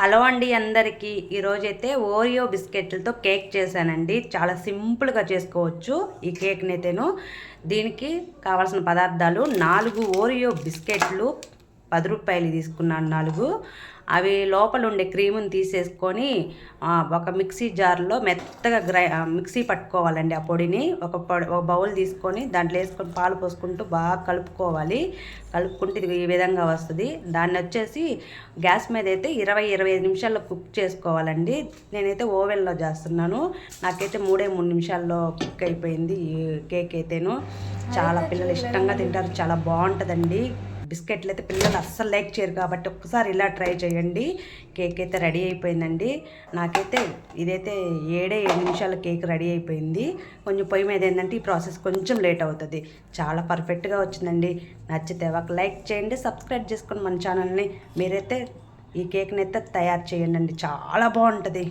Hello అండి అందరికీ ఈరోజైతే ఓరియో బిస్కెట్లతో కేక్ చేశానండి. చాలా సింపుల్గా చేసుకోవచ్చు ఈ కేక్ని అయితేను. దీనికి కావాల్సిన పదార్థాలు 4 ఓరియో బిస్కెట్లు 10 రూపాయలు తీసుకున్నాను 4. అవి లోపల ఉండే క్రీముని తీసేసుకొని ఒక మిక్సీ జార్లో మెత్తగా మిక్సీ పట్టుకోవాలండి. ఆ పొడిని ఒక బౌల్ తీసుకొని దాంట్లో వేసుకొని పాలు పోసుకుంటూ బాగా కలుపుకుంటే ఇది ఈ విధంగా వస్తుంది. దాన్ని వచ్చేసి గ్యాస్ మీద అయితే 20-25 నిమిషాల్లో కుక్ చేసుకోవాలండి. నేనైతే ఓవెన్లో చేస్తున్నాను. నాకైతే 3 నిమిషాల్లో కుక్ అయిపోయింది ఈ కేక్ అయితేను. చాలా పిల్లలు ఇష్టంగా తింటారు, చాలా బాగుంటుందండి. బిస్కెట్లు అయితే పిల్లలు అస్సలు లైక్ చేయరు కాబట్టి ఒక్కసారి ఇలా ట్రై చేయండి. కేక్ అయితే రెడీ అయిపోయిందండి. నాకైతే ఇదైతే 7 నిమిషాల కేక్ రెడీ అయిపోయింది. కొంచెం పొయ్యి మీద ఏంటంటే ఈ ప్రాసెస్ కొంచెం లేట్ అవుతుంది. చాలా పర్ఫెక్ట్గా వచ్చిందండి. నచ్చితే ఒక లైక్ చేయండి, సబ్స్క్రైబ్ చేసుకొని మన ఛానల్ని మీరైతే ఈ కేక్ని అయితే తయారు చేయండి. చాలా బాగుంటుంది.